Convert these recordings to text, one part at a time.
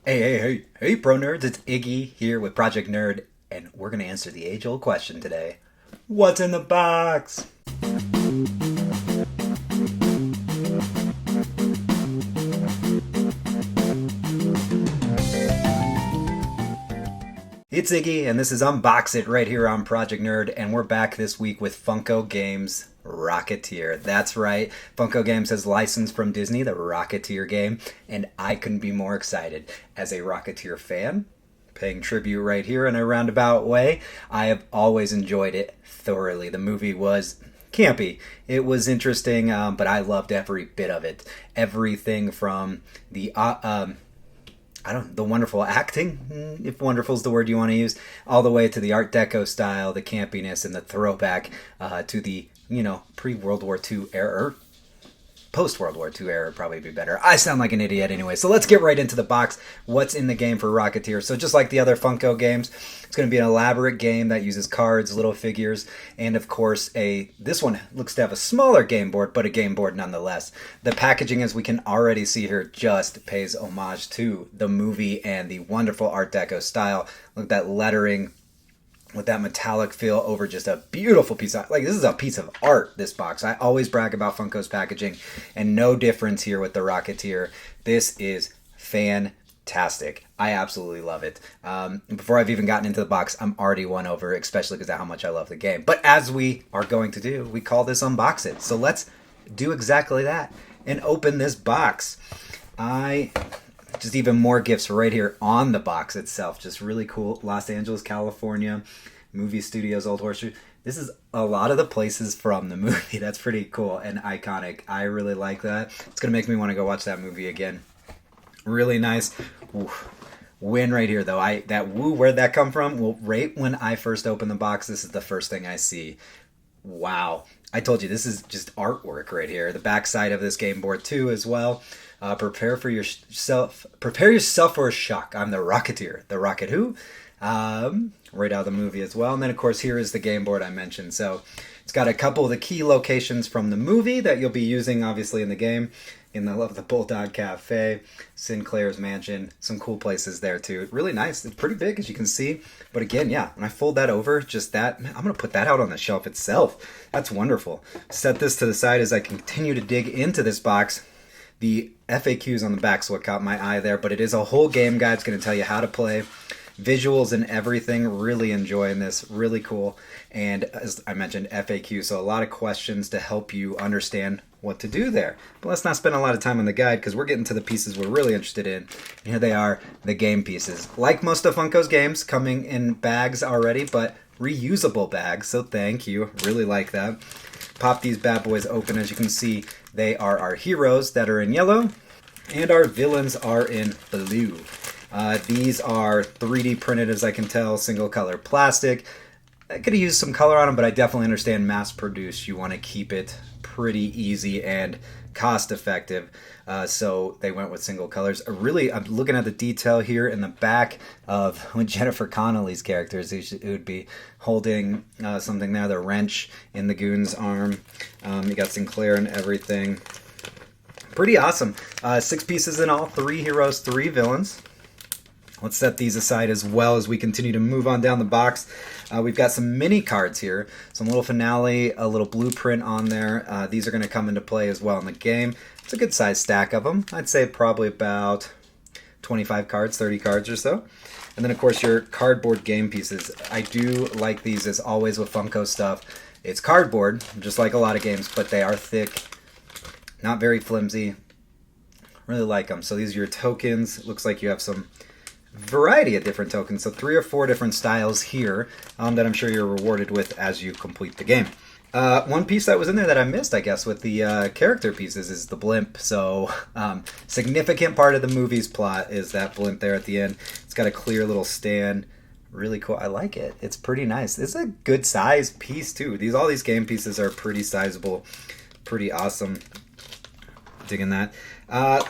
Hey, pro nerds, it's Iggy here with Project Nerd, and we're going to answer the age old question today. What's in the box? It's Iggy, and this is Unbox It right here on Project Nerd, and we're back this week with Funko Games Rocketeer. That's right, Funko Games has licensed from Disney the Rocketeer game, and I couldn't be more excited. As a Rocketeer fan, paying tribute right here in a roundabout way, I have always enjoyed it thoroughly. The movie was campy. It was interesting, but I loved every bit of it. Everything from the wonderful acting, if wonderful is the word you want to use, all the way to the Art Deco style, the campiness, and the throwback to the, pre-World War II era, post-World War II era would probably be better. I sound like an idiot anyway, so let's get right into the box. What's in the game for Rocketeer? So just like the other Funko games, it's going to be an elaborate game that uses cards, little figures, and of course this one looks to have a smaller game board, but a game board nonetheless. The packaging, as we can already see here, just pays homage to the movie and the wonderful Art Deco style. Look at that lettering with that metallic feel over just a beautiful piece of, this is a piece of art, this box. I always brag about Funko's packaging, and no difference here with the Rocketeer. This is fantastic. I absolutely love it. Before I've even gotten into the box, I'm already won over, especially because of how much I love the game. But as we are going to do, we call this Unbox It. So let's do exactly that and open this box. Just even more gifts right here on the box itself. Just really cool. Los Angeles, California, movie studios, Old Horseshoe. This is a lot of the places from the movie. That's pretty cool and iconic. I really like that. It's going to make me want to go watch that movie again. Really nice. Ooh. Win right here, though. Where'd that come from? Well, right when I first opened the box, this is the first thing I see. Wow. I told you, this is just artwork right here. The backside of this game board, too, as well. Prepare yourself for a shock. I'm the Rocketeer. The Rocket who? Right out of the movie as well. And then, of course, here is the game board I mentioned. So it's got a couple of the key locations from the movie that you'll be using, obviously, in the game. In the Bulldog Cafe, Sinclair's Mansion, some cool places there, too. Really nice. It's pretty big, as you can see. But again, yeah, when I fold that over, just that, I'm going to put that out on the shelf itself. That's wonderful. Set this to the side as I continue to dig into this box. The FAQs on the back is what caught my eye there, but it is a whole game guide. It's going to tell you how to play, visuals and everything. Really enjoying this. Really cool. And as I mentioned, FAQ, so a lot of questions to help you understand what to do there. But let's not spend a lot of time on the guide because we're getting to the pieces we're really interested in. And here they are, the game pieces. Like most of Funko's games, coming in bags already, but reusable bags, so thank you. Really like that. Pop these bad boys open. As you can see, they are our heroes that are in yellow, and our villains are in blue. These are 3D printed, as I can tell, single color plastic. I could have used some color on them, but I definitely understand mass produced. You want to keep it pretty easy and cost effective. So they went with single colors. I'm looking at the detail here in the back of Jennifer Connelly's characters. It would be holding something there, the wrench in the goon's arm. You got Sinclair and everything. Pretty awesome. 6 pieces in all, 3 heroes, 3 villains. Let's set these aside as well as we continue to move on down the box. We've got some mini cards here, some little finale, a little blueprint on there. These are going to come into play as well in the game. It's a good size stack of them. I'd say probably about 25 cards, 30 cards or so. And then, of course, your cardboard game pieces. I do like these, as always with Funko stuff. It's cardboard, just like a lot of games, but they are thick, not very flimsy. Really like them. So these are your tokens. It looks like you have some variety of different tokens, so 3 or 4 different styles here that I'm sure you're rewarded with as you complete the game. One piece that was in there that I missed, I guess, with the character pieces is the blimp. So significant part of the movie's plot is that blimp there at the end. It's got a clear little stand. Really cool. I like it. It's pretty nice. It's a good size piece too. All these game pieces are pretty sizable, pretty awesome. Digging that.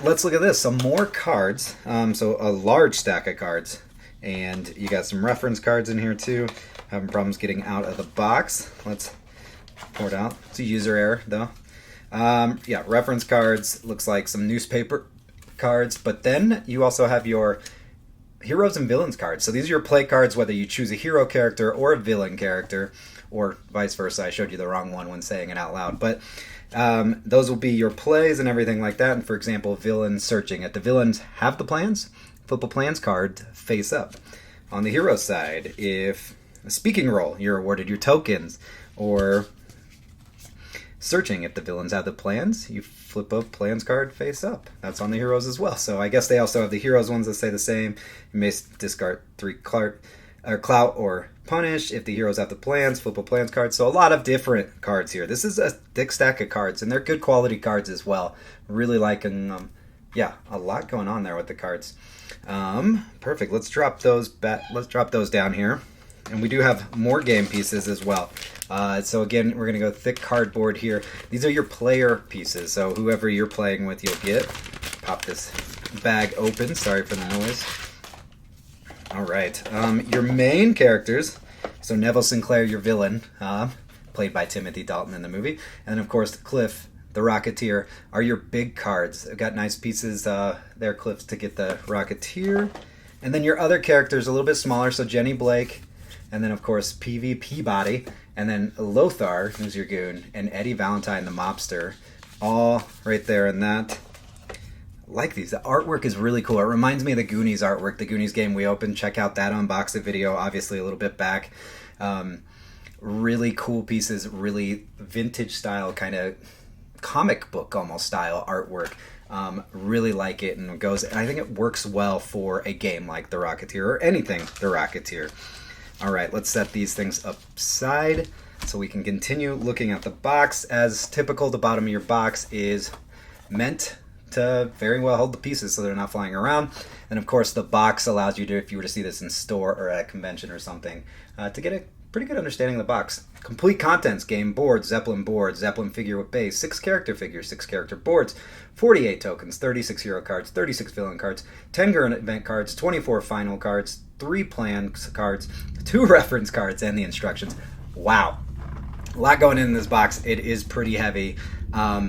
Let's look at this. Some more cards. So a large stack of cards. And you got some reference cards in here too. Having problems getting out of the box. Let's pour it out. It's a user error though. Yeah, reference cards. Looks like some newspaper cards. But then you also have your heroes and villains cards. So these are your play cards, whether you choose a hero character or a villain character, or vice versa. I showed you the wrong one when saying it out loud. But those will be your plays and everything like that. And for example, villain searching. If the villains have the plans, flip a plans card face up. On the hero side, if a speaking role, you're awarded your tokens. Or searching, if the villains have the plans, you flip a plans card face up. That's on the heroes as well. So I guess they also have the heroes ones that say the same. You may discard 3 clout or punish. If the heroes have the plans, flip a plans card. So a lot of different cards here. This is a thick stack of cards, and they're good quality cards as well. Really liking them. Yeah, a lot going on there with the cards. Perfect. Let's drop those down here. And we do have more game pieces as well. So again, we're going to go thick cardboard here. These are your player pieces. So whoever you're playing with, you'll get. Pop this bag open. Sorry for the noise. All right. Your main characters. So Neville Sinclair, your villain, played by Timothy Dalton in the movie. And of course, Cliff, the Rocketeer, are your big cards. I've got nice pieces there, Cliff, to get the Rocketeer. And then your other characters, a little bit smaller. So Jenny Blake. And then, of course, PV Peabody, and then Lothar, who's your goon, and Eddie Valentine, the mobster, all right there in that. I like these. The artwork is really cool. It reminds me of the Goonies artwork, the Goonies game we opened. Check out that Unbox It video, obviously a little bit back. Really cool pieces, really vintage style, kind of comic book almost style artwork. Really like it, and I think it works well for a game like The Rocketeer, or anything The Rocketeer. All right, let's set these things aside so we can continue looking at the box. As typical, the bottom of your box is meant to very well hold the pieces so they're not flying around. And of course, the box allows you to, if you were to see this in store or at a convention or something, to get a pretty good understanding of the box. Complete contents: game board, Zeppelin figure with base, 6 character figures, 6 character boards, 48 tokens, 36 hero cards, 36 villain cards, 10 current event cards, 24 final cards, 3 plan cards, 2 reference cards, and the instructions. Wow. A lot going in this box. It is pretty heavy.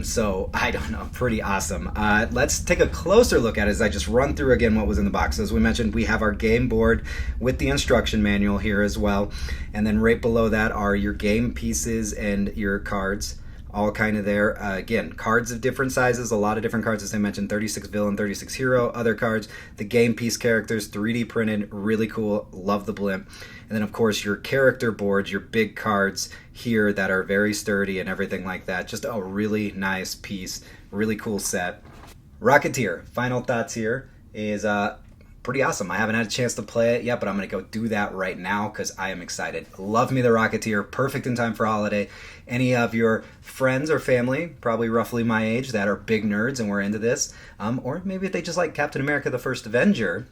So, I don't know, pretty awesome. Let's take a closer look at it as I just run through again what was in the box. As we mentioned, we have our game board with the instruction manual here as well. And then right below that are your game pieces and your cards, all kind of there. Again, cards of different sizes, a lot of different cards, as I mentioned, 36 villain, 36 hero, other cards, the game piece characters, 3D printed, really cool, love the blimp. And then, of course, your character boards, your big cards here that are very sturdy and everything like that. Just a really nice piece, really cool set. Rocketeer, final thoughts here is pretty awesome. I haven't had a chance to play it yet, but I'm going to go do that right now because I am excited. Love me the Rocketeer, perfect in time for holiday. Any of your friends or family, probably roughly my age, that are big nerds and we're into this, or maybe if they just like Captain America the First Avenger,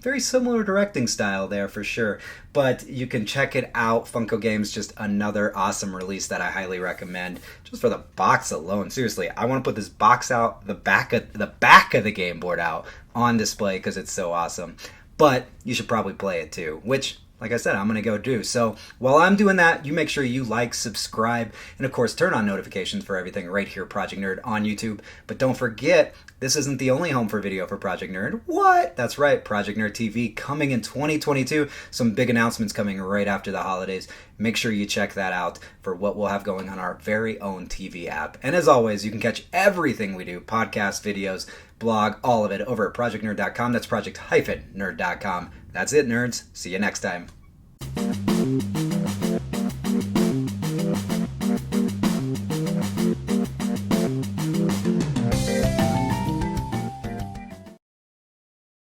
very similar directing style there for sure. But you can check it out. Funko Games, just another awesome release that I highly recommend. Just for the box alone. Seriously, I want to put this box out, the back of the game board out on display because it's so awesome. But you should probably play it too, which, like I said, I'm going to go do. So while I'm doing that, you make sure you like, subscribe, and of course turn on notifications for everything right here, Project Nerd on YouTube. But don't forget, this isn't the only home for video for Project Nerd. What? That's right, Project Nerd TV coming in 2022. Some big announcements coming right after the holidays. Make sure you check that out for what we'll have going on our very own TV app. And as always, you can catch everything we do, podcasts, videos, blog, all of it over at projectnerd.com. That's project-nerd.com. That's it, nerds. See you next time.